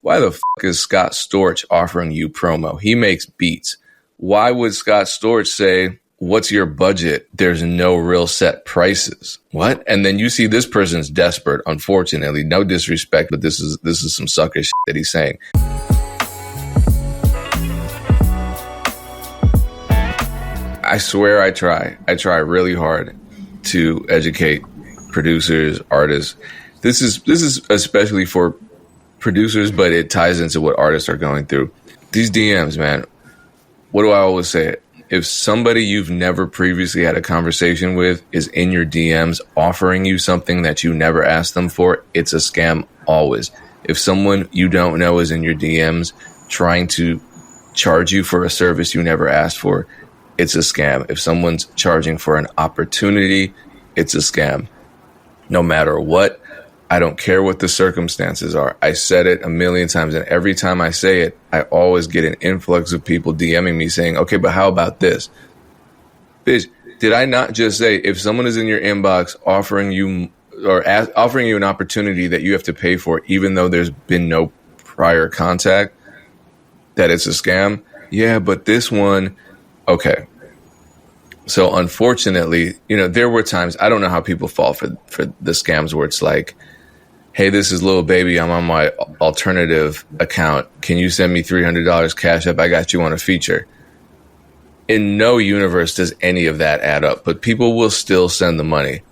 why the fuck is Scott Storch offering you promo? He makes beats. Why would Scott Storch say, what's your budget? There's no real set prices. What? And then you see this person's desperate, unfortunately. No disrespect, but this is some sucker shit that he's saying. I swear I try. I try really hard to educate producers, artists. This is especially for producers, but it ties into what artists are going through. These DMs, man, what do I always say? If somebody you've never previously had a conversation with is in your DMs offering you something that you never asked them for, it's a scam always. If someone you don't know is in your DMs trying to charge you for a service you never asked for, it's a scam. If someone's charging for an opportunity, it's a scam. No matter what, I don't care what the circumstances are. I said it a million times, and every time I say it, I always get an influx of people DMing me saying, okay, but how about this? Bitch, did I not just say if someone is in your inbox offering you an opportunity that you have to pay for, even though there's been no prior contact, that it's a scam? Yeah, but this one, okay. So unfortunately, there were times, I don't know how people fall for the scams where it's like, hey, this is Lil Baby. I'm on my alternative account. Can you send me $300 cash up? I got you on a feature. In no universe does any of that add up, but people will still send the money.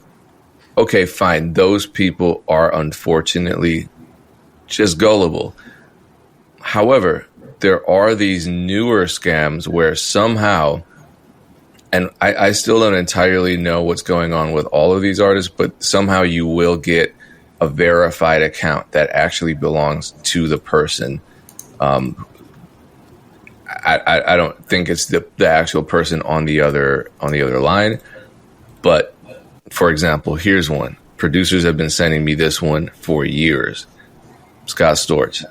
Okay, fine. Those people are unfortunately just gullible. However, there are these newer scams where somehow, and I still don't entirely know what's going on with all of these artists, but somehow you will get a verified account that actually belongs to the person. I don't think it's the actual person on the other line, but for example, here's one. Producers have been sending me this one for years. Scott Storch,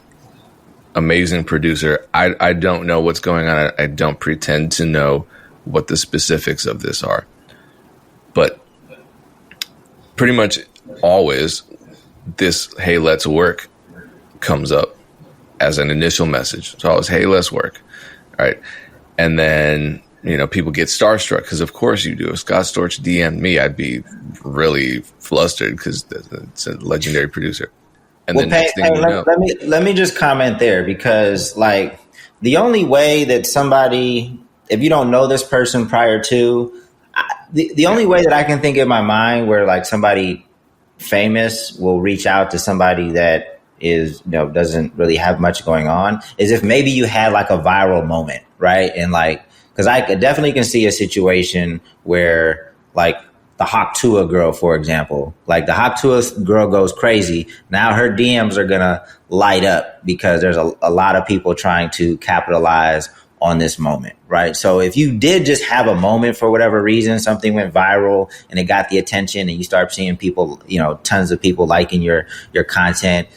amazing producer. I don't know what's going on. I don't pretend to know what the specifics of this are, but pretty much always this, hey, let's work comes up as an initial message. So I was, hey, let's work. All right. And then, people get starstruck because of course you do. If Scott Storch DM'd me, I'd be really flustered because it's a legendary producer. And well, let me just comment there because like the only way that somebody, if you don't know this person prior to, the only way that I can think in my mind where like somebody famous will reach out to somebody that is, doesn't really have much going on is if maybe you had like a viral moment, right? And like, because I definitely can see a situation where like the Hawk Tuah girl, for example, like the Hawk Tuah girl goes crazy. Now her DMs are going to light up because there's a lot of people trying to capitalize on this moment, right? So if you did just have a moment for whatever reason, something went viral and it got the attention and you start seeing people, tons of people liking your content,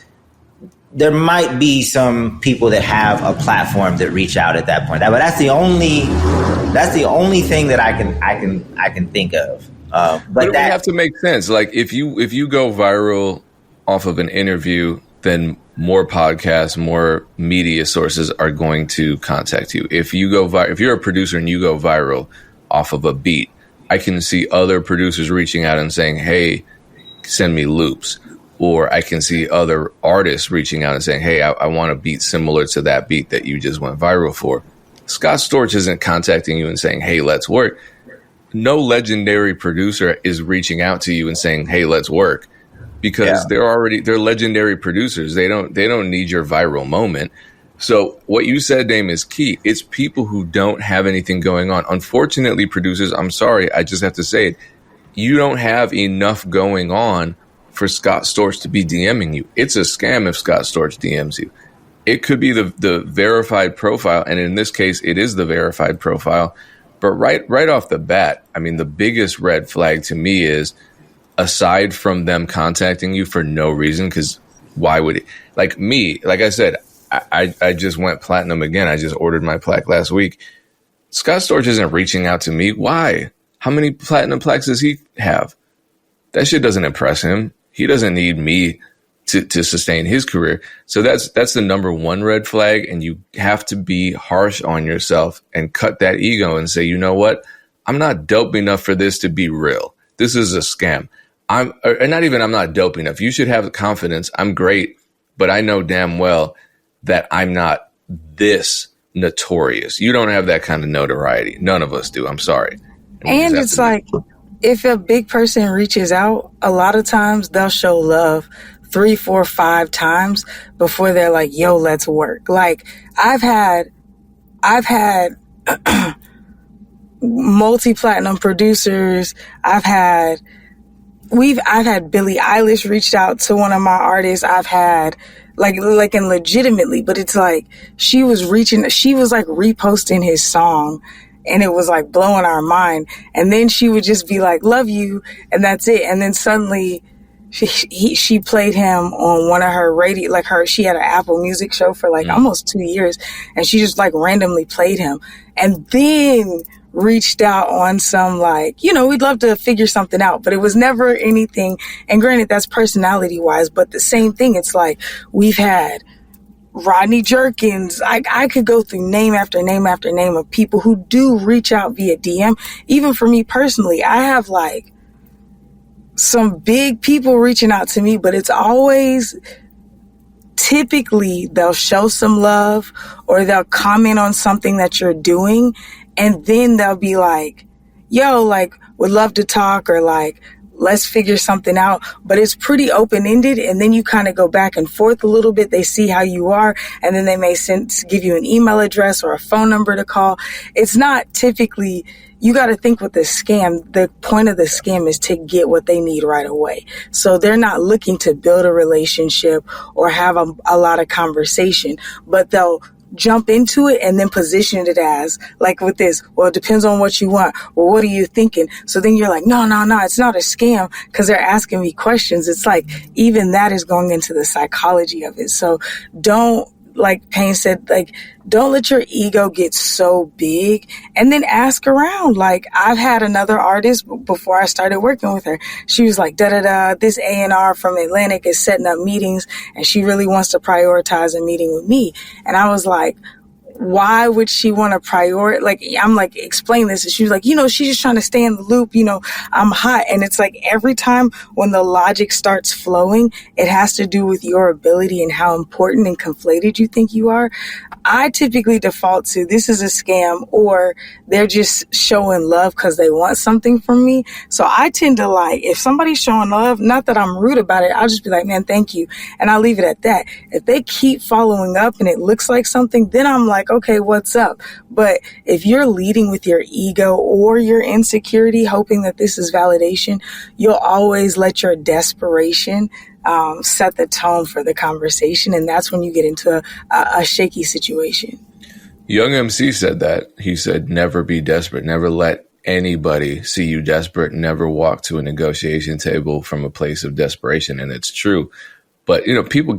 there might be some people that have a platform that reach out at that point. But that's the only thing that I can think of. But that have to make sense. Like if you go viral off of an interview, then more podcasts, more media sources are going to contact you. If you're a producer and you go viral off of a beat, I can see other producers reaching out and saying, hey, send me loops. Or I can see other artists reaching out and saying, hey, I want a beat similar to that beat that you just went viral for. Scott Storch isn't contacting you and saying, hey, let's work. No legendary producer is reaching out to you and saying, hey, let's work. Because they're legendary producers. They don't need your viral moment. So what you said, Dame, is key. It's people who don't have anything going on. Unfortunately, producers, I'm sorry, I just have to say it. You don't have enough going on for Scott Storch to be DMing you. It's a scam if Scott Storch DMs you. It could be the verified profile, and in this case, it is the verified profile. But right off the bat, I mean, the biggest red flag to me is, aside from them contacting you for no reason, because why would it? Like me, like I said, I just went platinum again. I just ordered my plaque last week. Scott Storch isn't reaching out to me. Why? How many platinum plaques does he have? That shit doesn't impress him. He doesn't need me to sustain his career. So that's the number one red flag. And you have to be harsh on yourself and cut that ego and say, you know what? I'm not dope enough for this to be real. This is a scam. I'm not dope enough. You should have confidence. I'm great, but I know damn well that I'm not this notorious. You don't have that kind of notoriety. None of us do. I'm sorry. And it's like, if a big person reaches out, a lot of times they'll show love 3, 4, 5 times before they're like, yo, let's work. Like I've had multi-platinum producers. I've had Billie Eilish reached out to one of my artists. I've had and legitimately, but it's like she was like reposting his song and it was like blowing our mind. And then she would just be like, love you. And that's it. And then suddenly she played him on one of her radio, she had an Apple Music show for almost 2 years. And she just randomly played him and then reached out on some we'd love to figure something out, but it was never anything. And granted, that's personality wise, but the same thing. It's like we've had Rodney Jerkins. I could go through name after name after name of people who do reach out via DM. Even for me personally, I have some big people reaching out to me, but it's always typically they'll show some love or they'll comment on something that you're doing. And then they'll be like, yo, would love to talk or let's figure something out. But it's pretty open-ended. And then you kind of go back and forth a little bit. They see how you are. And then they may give you an email address or a phone number to call. It's not typically, you got to think with the scam, the point of the scam is to get what they need right away. So they're not looking to build a relationship or have a lot of conversation, but they'll jump into it and then position it as with this, well, it depends on what you want. Well, what are you thinking? So then you're like, no, it's not a scam because they're asking me questions. It's even that is going into the psychology of it. So don't, like Payne said, don't let your ego get so big and then ask around. I've had another artist before I started working with her. She was like, this A&R from Atlantic is setting up meetings and she really wants to prioritize a meeting with me. And I was like, why would she want to prioritize? I'm explain this. And she was like, she's just trying to stay in the loop. I'm hot. And it's every time when the logic starts flowing, it has to do with your ability and how important and conflated you think you are. I typically default to this is a scam or they're just showing love because they want something from me. So I tend to if somebody's showing love, not that I'm rude about it, I'll just be like, man, thank you. And I'll leave it at that. If they keep following up and it looks like something, then I'm like, okay, what's up? But if you're leading with your ego or your insecurity, hoping that this is validation, you'll always let your desperation set the tone for the conversation. And that's when you get into a shaky situation. Young MC said that. He said, never be desperate. Never let anybody see you desperate. Never walk to a negotiation table from a place of desperation. And it's true. But, people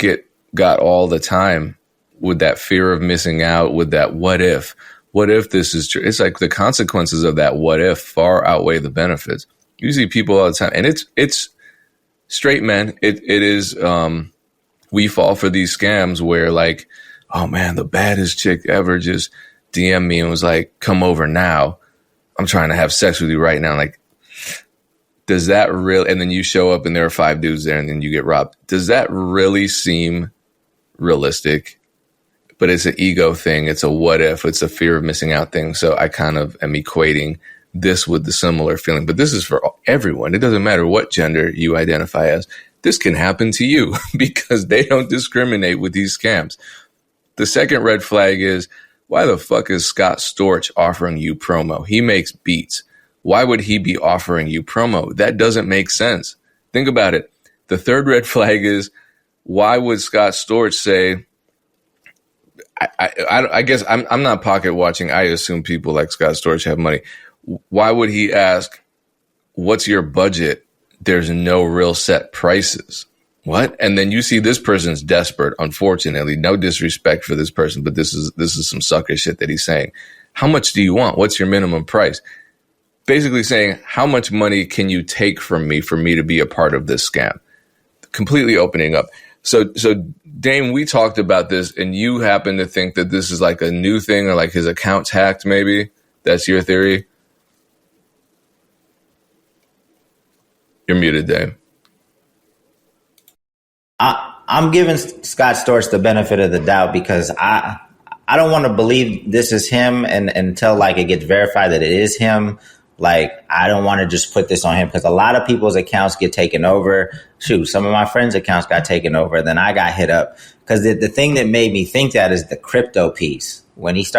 got all the time with that fear of missing out, with that what if this is true. It's the consequences of that what if far outweigh the benefits. You see people all the time. And it's straight men. It is, we fall for these scams where oh man, the baddest chick ever just DM'd me and was like, come over now. I'm trying to have sex with you right now. Does that really, and then you show up and there are 5 dudes there and then you get robbed. Does that really seem realistic? But it's an ego thing. It's a what if. It's a fear of missing out thing. So I kind of am equating this with the similar feeling. But this is for everyone. It doesn't matter what gender you identify as. This can happen to you because they don't discriminate with these scams. The second red flag is, why the fuck is Scott Storch offering you promo? He makes beats. Why would he be offering you promo? That doesn't make sense. Think about it. The third red flag is, why would Scott Storch say, I guess I'm not pocket watching. I assume people like Scott Storch have money. Why would he ask, what's your budget? There's no real set prices. What? And then you see this person's desperate, unfortunately. No disrespect for this person, but this is some sucker shit that he's saying. How much do you want? What's your minimum price? Basically saying, how much money can you take from me for me to be a part of this scam? Completely opening up. So Dame, we talked about this, and you happen to think that this is like a new thing, or like his account's hacked. Maybe that's your theory. You're muted, Dame. I'm giving Scott Storch the benefit of the doubt because I don't want to believe this is him, and until like it gets verified that it is him. Like, I don't want to just put this on him because a lot of people's accounts get taken over. Shoot, some of my friends' accounts got taken over. Then I got hit up because the thing that made me think that is the crypto piece. When he's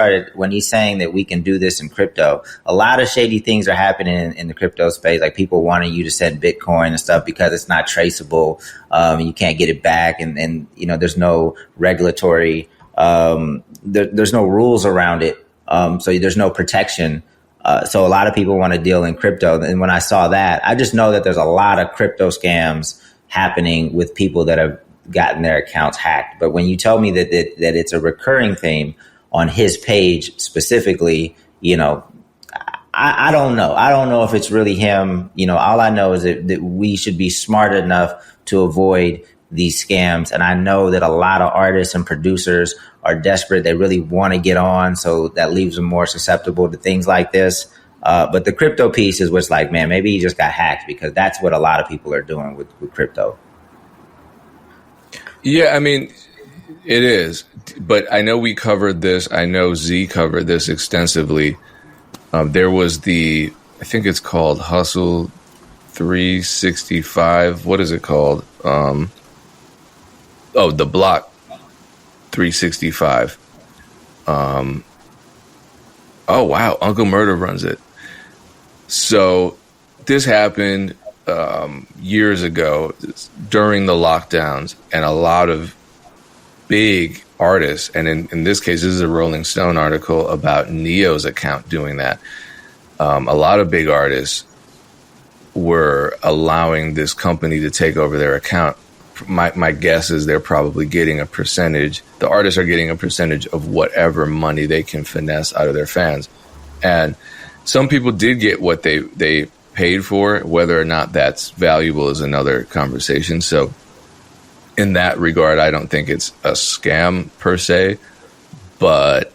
saying that we can do this in crypto, a lot of shady things are happening in the crypto space. Like people wanting you to send Bitcoin and stuff because it's not traceable. You can't get it back. And you know, there's no regulatory, there's no rules around it. So there's no protection. So a lot of people want to deal in crypto. And when I saw that, I just know that there's a lot of crypto scams happening with people that have gotten their accounts hacked. But when you tell me that it's a recurring theme on his page specifically, you know, I don't know. I don't know if it's really him. You know, all I know is that we should be smart enough to avoid these scams. And I know that a lot of artists and producers are desperate. They really want to get on. So that leaves them more susceptible to things like this. But the crypto piece is what's like, man, maybe he just got hacked, because that's what a lot of people are doing with crypto. Yeah, I mean, it is. But I know we covered this. I know Z covered this extensively. There was I think it's called Hustle 365. What is it called? The Block 365. Oh, wow. Uncle Murder runs it. So this happened years ago during the lockdowns, and a lot of big artists, and in this case, this is a Rolling Stone article about Neo's account doing that. A lot of big artists were allowing this company to take over their account. My guess is they're probably getting a percentage. The artists are getting a percentage of whatever money they can finesse out of their fans. And some people did get what they paid for. Whether or not that's valuable is another conversation. So in that regard, I don't think it's a scam per se, but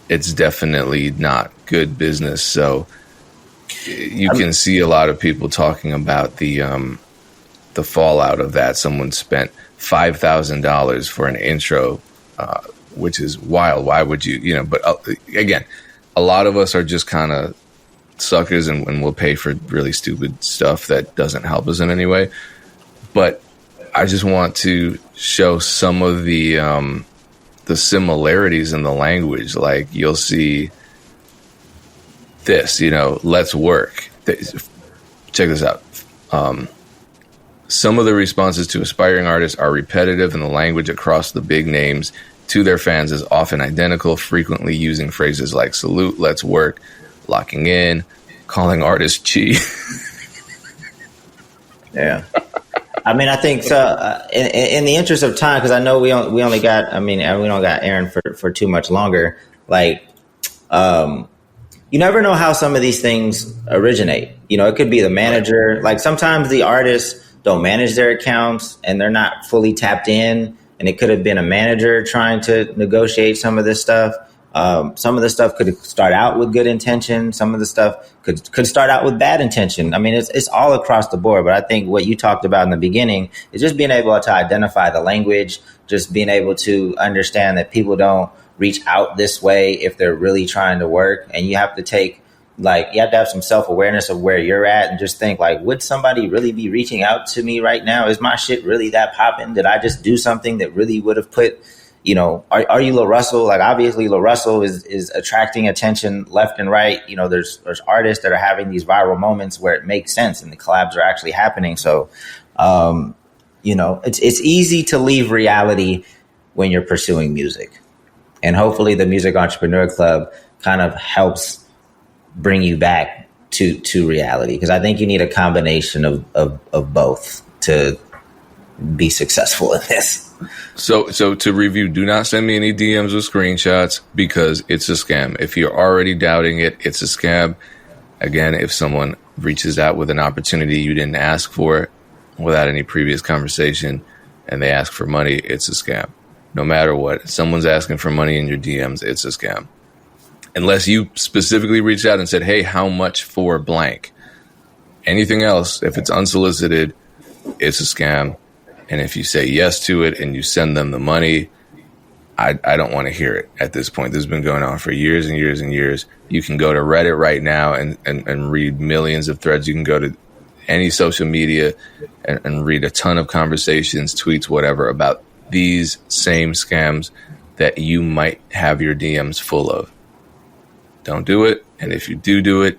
it's definitely not good business. So you can see a lot of people talking about the fallout of that. Someone spent $5,000 for an intro, which is wild. Why would you, but again, a lot of us are just kind of suckers and we'll pay for really stupid stuff that doesn't help us in any way. But I just want to show some of the similarities in the language. Like you'll see this, let's work. Check this out. Some of the responses to aspiring artists are repetitive, and the language across the big names to their fans is often identical, frequently using phrases like salute, let's work, locking in, calling artists chi. Yeah. I mean, I think so. In the interest of time, because I know we only got. I mean, we don't got Aaron for too much longer. Like, you never know how some of these things originate. It could be the manager. Like sometimes the artists don't manage their accounts and they're not fully tapped in, and it could have been a manager trying to negotiate some of this stuff. Some of the stuff could start out with good intention. Some of the stuff could start out with bad intention. I mean, it's all across the board. But I think what you talked about in the beginning is just being able to identify the language, just being able to understand that people don't reach out this way if they're really trying to work. And you have to have some self-awareness of where you're at and just think like, would somebody really be reaching out to me right now? Is my shit really that popping? Did I just do something that really would have put, are you Lil Russell? Like obviously Lil Russell is attracting attention left and right. There's artists that are having these viral moments where it makes sense and the collabs are actually happening. So, it's easy to leave reality when you're pursuing music. And hopefully the Music Entrepreneur Club kind of helps bring you back to reality, because I think you need a combination of both to be successful in this. So to review, do not send me any DMs with screenshots because it's a scam. If you're already doubting it, it's a scam. Again, if someone reaches out with an opportunity you didn't ask for without any previous conversation, and they ask for money, it's a scam. No matter what, if someone's asking for money in your DMs, it's a scam. Unless you specifically reached out and said, hey, how much for blank? Anything else, if it's unsolicited, it's a scam. And if you say yes to it and you send them the money, I don't want to hear it at this point. This has been going on for years and years and years. You can go to Reddit right now and read millions of threads. You can go to any social media and read a ton of conversations, tweets, whatever, about these same scams that you might have your DMs full of. Don't do it. And if you do it,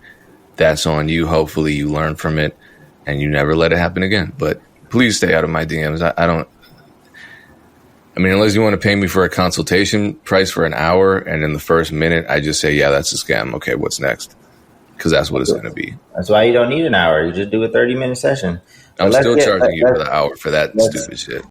that's on you. Hopefully you learn from it and you never let it happen again. But please stay out of my DMs. I mean, unless you want to pay me for a consultation price for an hour, and in the first minute, I just say, yeah, that's a scam. Okay, what's next? Because that's what it's going to be. That's why you don't need an hour. You just do a 30-minute session. I'm still charging you for the hour for that stupid shit.